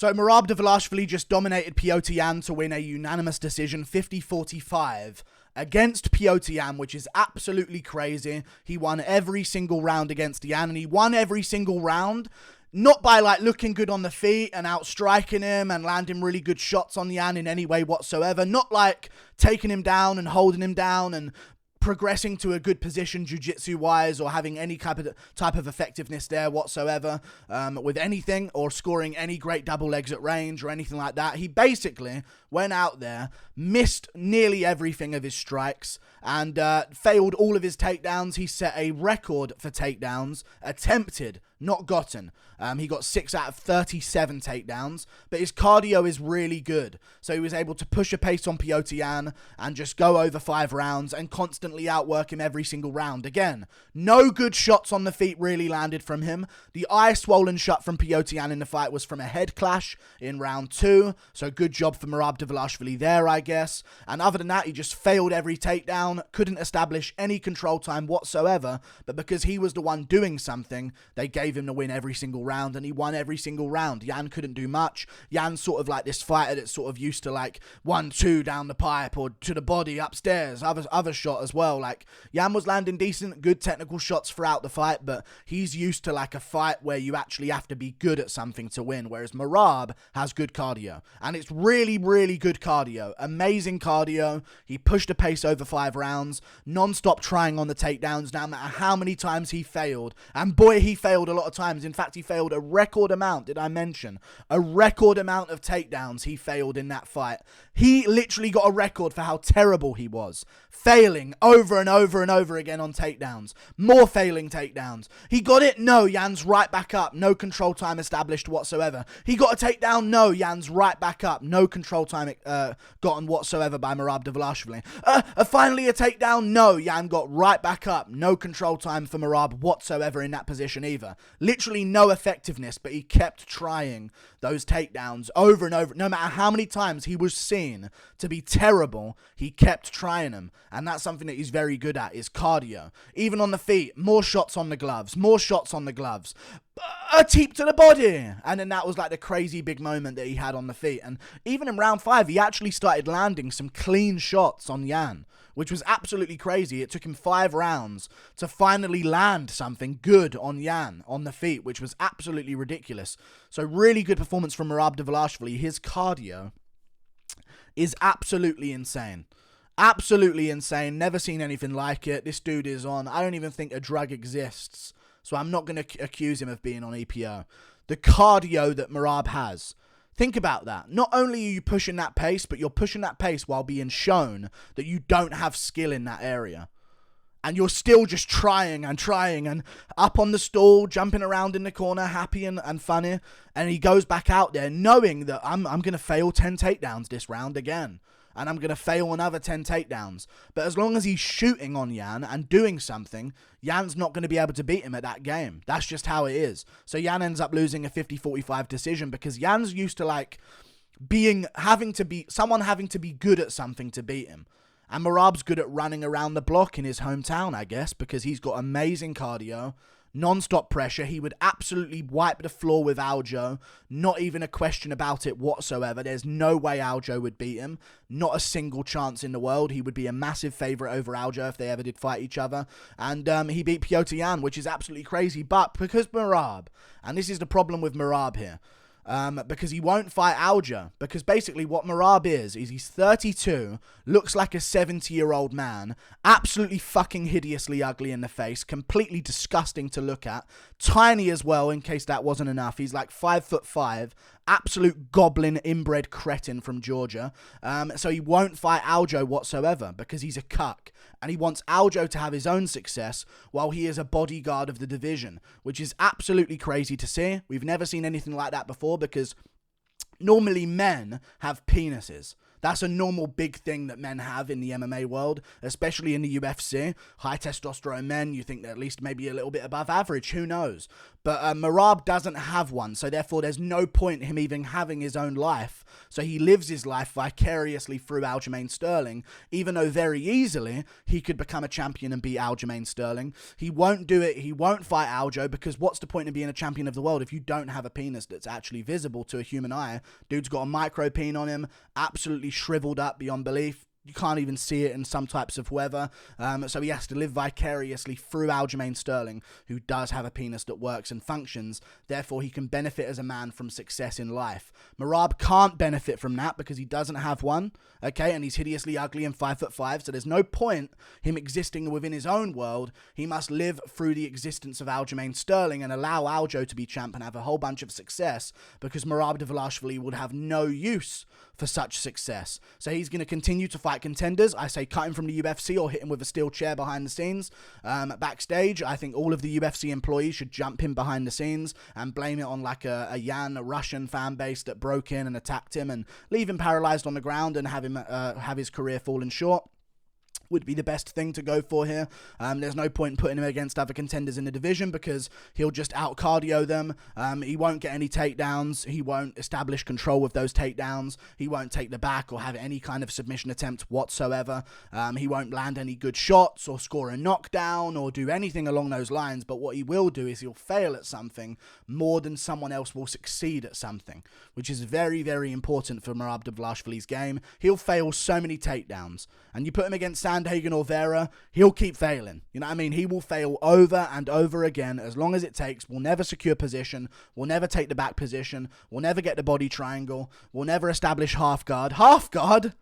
So Merab Dvalishvili just dominated Petr Yan to win a unanimous decision 50-45 against Petr Yan, which is absolutely crazy. He won every single round against Yan, and he won every single round not by like looking good on the feet and outstriking him and landing really good shots on Yan in any way whatsoever. Not like taking him down and holding him down and progressing to a good position jiu-jitsu wise or having any type of effectiveness there whatsoever with anything, or scoring any great double legs at range or anything like that. He basically went out there, missed nearly everything of his strikes, and failed all of his takedowns. He set a record for takedowns attempted, not gotten. He got 6 out of 37 takedowns, but his cardio is really good. So he was able to push a pace on Petr Yan and just go over 5 rounds and constantly outwork him every single round. Again, no good shots on the feet really landed from him. The eye swollen shut from Petr Yan in the fight was from a head clash in round 2. So good job for Merab Dvalishvili there, I guess. And other than that, he just failed every takedown, couldn't establish any control time whatsoever. But because he was the one doing something, they gave him the win every single round, and he won every single round. Yan couldn't do much. Yan's sort of like this fighter that's sort of used to like 1-2 down the pipe or to the body upstairs, other shot as well. Like Yan was landing decent, good technical shots throughout the fight, but he's used to like a fight where you actually have to be good at something to win, whereas Merab has good cardio, and it's really, really good cardio. Amazing cardio. He pushed a pace over 5 rounds, non-stop trying on the takedowns, no matter how many times he failed. And boy, he failed a lot of times. In fact, he failed a record amount, did I mention? A record amount of takedowns he failed in that fight. He literally got a record for how terrible he was. Failing over and over and over again on takedowns. More failing takedowns. He got it? No, Yan's right back up. No control time established whatsoever. He got a takedown? No, Yan's right back up. No control time gotten whatsoever by Merab Dvalishvili. Finally a takedown? No, Yan got right back up. No control time for Merab whatsoever in that position either. Literally no effectiveness, but he kept trying those takedowns over and over. No matter how many times he was seen to be terrible, he kept trying them. And that's something that he's very good at, is cardio. Even on the feet, more shots on the gloves, more shots on the gloves. A teep to the body. And then that was like the crazy big moment that he had on the feet. And even in round 5, he actually started landing some clean shots on Yan, which was absolutely crazy. It took him 5 rounds to finally land something good on Yan on the feet, which was absolutely ridiculous. So really good performance from Merab Dvalishvili. His cardio is absolutely insane. Absolutely insane. Never seen anything like it. This dude is on, I don't even think a drug exists, so I'm not going to accuse him of being on EPO. The cardio that Merab has. Think about that. Not only are you pushing that pace, but you're pushing that pace while being shown that you don't have skill in that area. And you're still just trying and up on the stool, jumping around in the corner, happy and funny. And he goes back out there knowing that I'm going to fail 10 takedowns this round again. And I'm going to fail another 10 takedowns. But as long as he's shooting on Yan and doing something, Yan's not going to be able to beat him at that game. That's just how it is. So Yan ends up losing a 50-45 decision because Yan's used to like having to be good at something to beat him. And Merab's good at running around the block in his hometown, I guess, because he's got amazing cardio, non-stop pressure. He would absolutely wipe the floor with Aljo. Not even a question about it whatsoever. There's no way Aljo would beat him. Not a single chance in the world. He would be a massive favourite over Aljo if they ever did fight each other. And he beat Petr Yan, which is absolutely crazy. But because Merab, and this is the problem with Merab here, because he won't fight Aljo. Because basically what Merab is he's 32, looks like a 70-year-old man, absolutely fucking hideously ugly in the face, completely disgusting to look at, tiny as well, in case that wasn't enough. He's like 5'5", absolute goblin inbred cretin from Georgia. So he won't fight Aljo whatsoever because he's a cuck. And he wants Aljo to have his own success while he is a bodyguard of the division, which is absolutely crazy to see. We've never seen anything like that before because normally men have penises. That's a normal big thing that men have in the MMA world, especially in the UFC. High testosterone men, you think they're at least maybe a little bit above average, who knows? But Merab doesn't have one, so therefore there's no point him even having his own life. So he lives his life vicariously through Aljamain Sterling, even though very easily he could become a champion and beat Aljamain Sterling. He won't do it. He won't fight Aljo, because what's the point of being a champion of the world if you don't have a penis that's actually visible to a human eye? Dude's got a micro peen on him, absolutely shriveled up beyond belief. You can't even see it in some types of weather. So he has to live vicariously through Aljamain Sterling, who does have a penis that works and functions. Therefore, he can benefit as a man from success in life. Merab can't benefit from that because he doesn't have one, okay? And he's hideously ugly and 5'5", so there's no point him existing within his own world. He must live through the existence of Aljamain Sterling and allow Aljo to be champ and have a whole bunch of success, because Merab Dvalishvili would have no use for such success. So he's going to continue to fight contenders. I say cut him from the UFC or hit him with a steel chair behind the scenes. Backstage, I think all of the UFC employees should jump him behind the scenes and blame it on like a Yan, a Russian fan base that broke in and attacked him, and leave him paralyzed on the ground and have him have his career fallen short. Would be the best thing to go for here. There's no point in putting him against other contenders in the division because he'll just out-cardio them. He won't get any takedowns. He won't establish control with those takedowns. He won't take the back or have any kind of submission attempt whatsoever. He won't land any good shots or score a knockdown or do anything along those lines. But what he will do is he'll fail at something more than someone else will succeed at something, which is very, very important for Merab Dvalishvili's game. He'll fail so many takedowns. And you put him against Sandhagen or Vera, he'll keep failing. You know what I mean? He will fail over and over again as long as it takes. We'll never secure position. We'll never take the back position. We'll never get the body triangle. We'll never establish half guard. Half guard?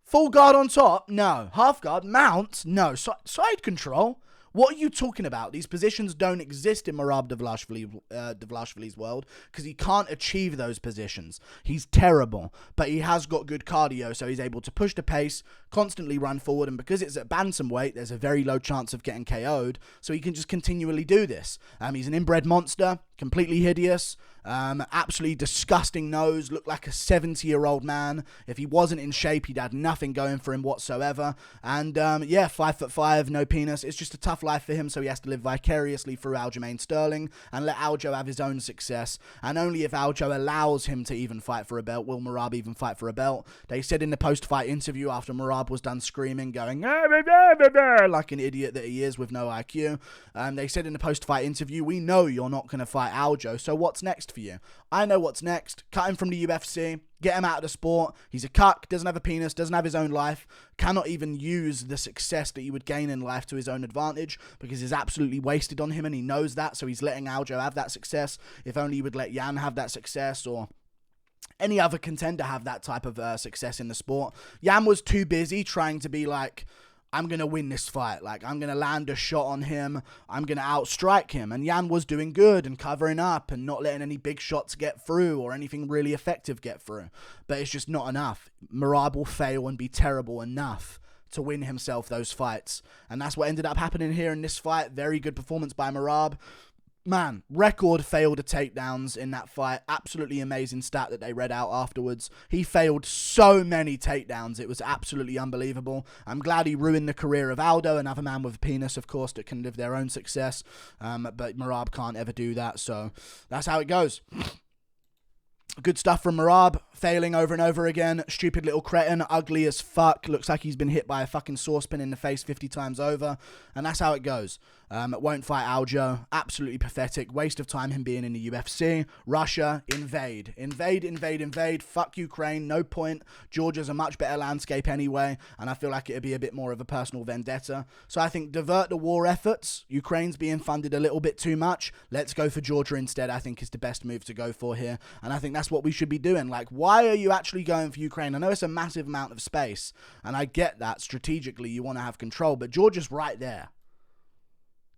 Full guard on top? No. Half guard? Mount? No. Side control? What are you talking about? These positions don't exist in Merab Dvalishvili's world because he can't achieve those positions. He's terrible, but he has got good cardio, so he's able to push the pace, constantly run forward, and because it's at bantamweight, there's a very low chance of getting KO'd, so he can just continually do this. He's an inbred monster, completely hideous, absolutely disgusting nose, looked like a 70-year-old man. If he wasn't in shape, he'd had nothing going for him whatsoever. And yeah, 5'5", no penis. It's just a tough life for him, so he has to live vicariously through Aljamain Sterling and let Aljo have his own success. And only if Aljo allows him to even fight for a belt will Merab even fight for a belt. They said in the post-fight interview after Merab was done screaming, going like an idiot that he is with no IQ. They said in the post-fight interview, we know you're not going to fight Aljo, so what's next for you? I know what's next. Cut him from the UFC. Get him out of the sport. He's a cuck, doesn't have a penis, doesn't have his own life, cannot even use the success that he would gain in life to his own advantage because it's absolutely wasted on him and he knows that, so he's letting Aljo have that success. If only he would let Yan have that success or any other contender have that type of success in the sport. Yan was too busy trying to be like, I'm going to win this fight. Like, I'm going to land a shot on him. I'm going to outstrike him. And Yan was doing good and covering up and not letting any big shots get through or anything really effective get through. But it's just not enough. Merab will fail and be terrible enough to win himself those fights. And that's what ended up happening here in this fight. Very good performance by Merab. Man, record failed takedowns in that fight. Absolutely amazing stat that they read out afterwards. He failed so many takedowns. It was absolutely unbelievable. I'm glad he ruined the career of Aldo, another man with a penis, of course, that can live their own success. But Merab can't ever do that, so that's how it goes. Good stuff from Merab, failing over and over again. Stupid little cretin, ugly as fuck. Looks like he's been hit by a fucking saucepan in the face 50 times over. And that's how it goes. Won't fight Aljo. Absolutely pathetic. Waste of time him being in the UFC. Russia, invade. Invade. Fuck Ukraine. No point. Georgia's a much better landscape anyway. And I feel like it'd be a bit more of a personal vendetta. So I think divert the war efforts. Ukraine's being funded a little bit too much. Let's go for Georgia instead, I think is the best move to go for here. And I think that's what we should be doing. Like, why are you actually going for Ukraine? I know it's a massive amount of space. And I get that strategically you want to have control. But Georgia's right there,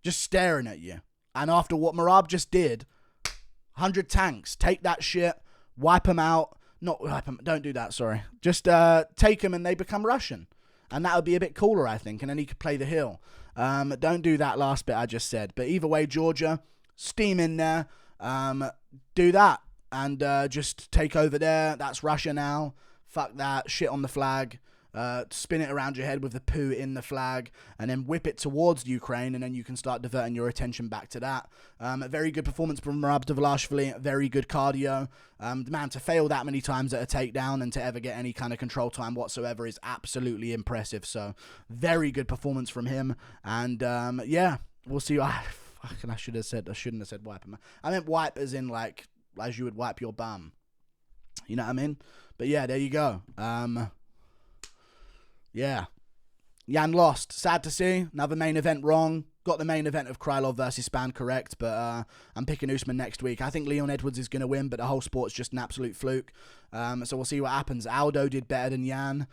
just staring at you. And after what Merab just did, 100 tanks, take that shit, wipe them out. Not wipe them, don't do that, sorry. Just take them and they become Russian. And that would be a bit cooler, I think. And then he could play the hill. Don't do that last bit I just said. But either way, Georgia, steam in there. Do that. And just take over there. That's Russia now. fuck that, shit on the flag, spin it around your head with the poo in the flag, and then whip it towards Ukraine, and then you can start diverting your attention back to that. A very good performance from Merab Dvalishvili, very good cardio. The man, to fail that many times at a takedown and to ever get any kind of control time whatsoever is absolutely impressive. So, very good performance from him, and yeah, we'll see. I shouldn't have said wipe him. I meant wipe as in like as you would wipe your bum. You know what I mean? But yeah, there you go. Yeah. Yan lost. Sad to see. Another main event wrong. Got the main event of Krylov versus Span correct, but I'm picking Usman next week. I think Leon Edwards is going to win, but the whole sport's just an absolute fluke. So we'll see what happens. Aldo did better than Yan.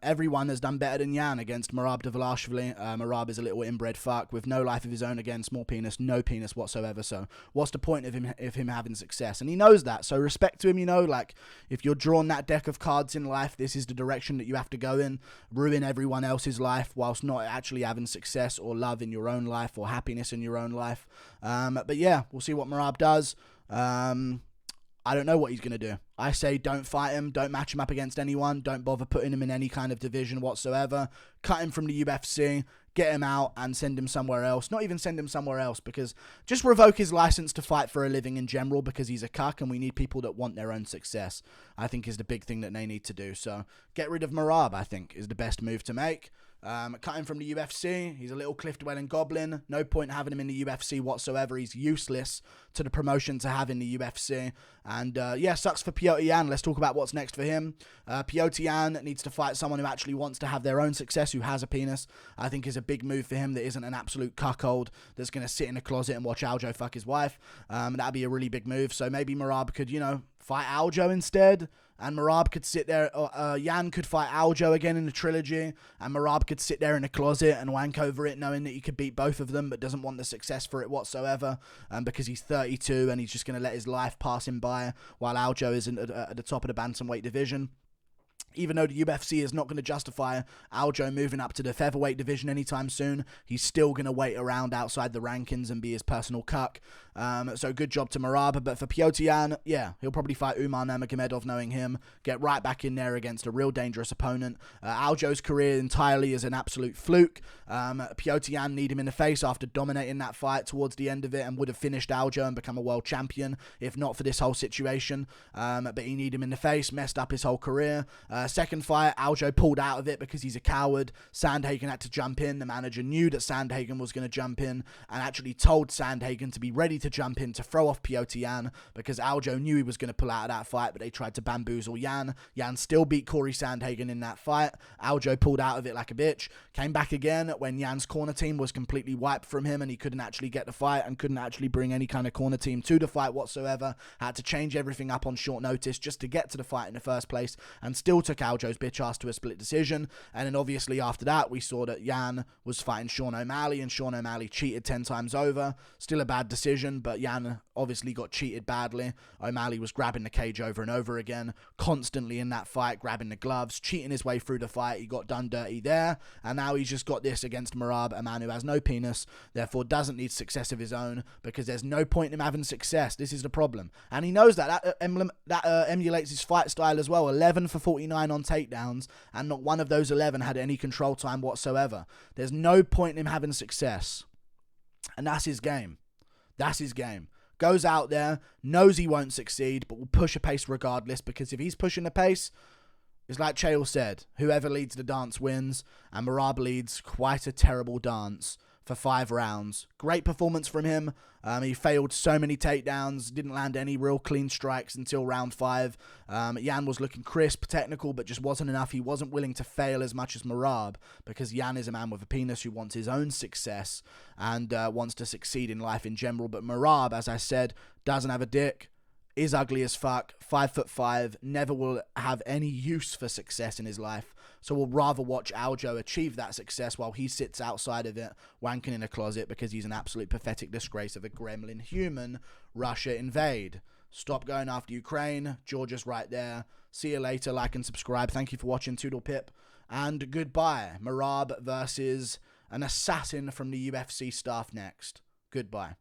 Everyone has done better than Yan against Merab Dvalishvili. Merab is a little inbred fuck with no life of his own again, small penis, no penis whatsoever. So what's the point of him having success? And he knows that. So respect to him, you know, like if you're drawn that deck of cards in life, this is the direction that you have to go in. Ruin everyone else's life whilst not actually having success or love in your own life or happiness in your own life. But yeah, we'll see what Merab does. I don't know what he's going to do. I say don't fight him, don't match him up against anyone, don't bother putting him in any kind of division whatsoever. Cut him from the UFC, get him out and send him somewhere else. Not even send him somewhere else, because just revoke his license to fight for a living in general, because he's a cuck and we need people that want their own success, I think is the big thing that they need to do. So get rid of Merab, I think, is the best move to make. Cut him from the UFC. He's a little Cliff Dwelling goblin. No point having him in the UFC whatsoever. He's useless to the promotion to have in the UFC. And yeah, sucks for Petr Yan. Let's talk about what's next for him. Petr Yan needs to fight someone who actually wants to have their own success, who has a penis. I think is a big move for him that isn't an absolute cuckold that's going to sit in a closet and watch Aljo fuck his wife. That'd be a really big move. So maybe Merab could, you know, fight Aljo instead, and Merab could sit there, Yan could fight Aljo again in the trilogy, and Merab could sit there in a closet and wank over it, knowing that he could beat both of them, but doesn't want the success for it whatsoever, because he's 32, and he's just going to let his life pass him by, while Aljo is at the top of the bantamweight division. Even though the UFC is not going to justify Aljo moving up to the featherweight division anytime soon, he's still going to wait around outside the rankings and be his personal cuck. So good job to Merab. But for Petr Yan, yeah, he'll probably fight Umar Nurmagomedov, knowing him, get right back in there against a real dangerous opponent. Aljo's career entirely is an absolute fluke. Petr Yan need him in the face after dominating that fight towards the end of it, and would have finished Aljo and become a world champion if not for this whole situation. But he need him in the face, messed up his whole career. Second fight, Aljo pulled out of it because he's a coward. Sandhagen had to jump in. The manager knew that Sandhagen was going to jump in and actually told Sandhagen to be ready to jump in to throw off Petr Yan, because Aljo knew he was going to pull out of that fight, but they tried to bamboozle Yan. Yan still beat Corey Sandhagen in that fight. Aljo pulled out of it like a bitch. Came back again when Yan's corner team was completely wiped from him and he couldn't actually get the fight and couldn't actually bring any kind of corner team to the fight whatsoever. Had to change everything up on short notice just to get to the fight in the first place, and still took Aljo's bitch ass to a split decision. And then obviously after that we saw that Yan was fighting Sean O'Malley, and Sean O'Malley cheated 10 times over. Still a bad decision, but Yan obviously got cheated badly. O'Malley was grabbing the cage over and over again, constantly in that fight, grabbing the gloves, cheating his way through the fight. He got done dirty there, and now he's just got this against Merab, a man who has no penis, therefore doesn't need success of his own, because there's no point in him having success. This is the problem, and he knows that. That emulates his fight style as well. 11 for 49 on takedowns, and not one of those 11 had any control time whatsoever. There's no point in him having success, and that's his game. That's his game. Goes out there, knows he won't succeed, but will push a pace regardless, because if he's pushing the pace, it's like Chael said, whoever leads the dance wins, and Merab leads quite a terrible dance for 5 rounds. Great performance from him. He failed so many takedowns, didn't land any real clean strikes until round 5. Yan was looking crisp, technical, but just wasn't enough. He wasn't willing to fail as much as Merab, because Yan is a man with a penis who wants his own success and wants to succeed in life in general. But Merab, as I said, doesn't have a dick, is ugly as fuck, 5'5", never will have any use for success in his life. So we'll rather watch Aljo achieve that success while he sits outside of it, wanking in a closet, because he's an absolute pathetic disgrace of a gremlin human. Russia invade. Stop going after Ukraine. Georgia's right there. See you later. Like and subscribe. Thank you for watching. Toodle pip. And goodbye. Merab versus an assassin from the UFC staff next. Goodbye.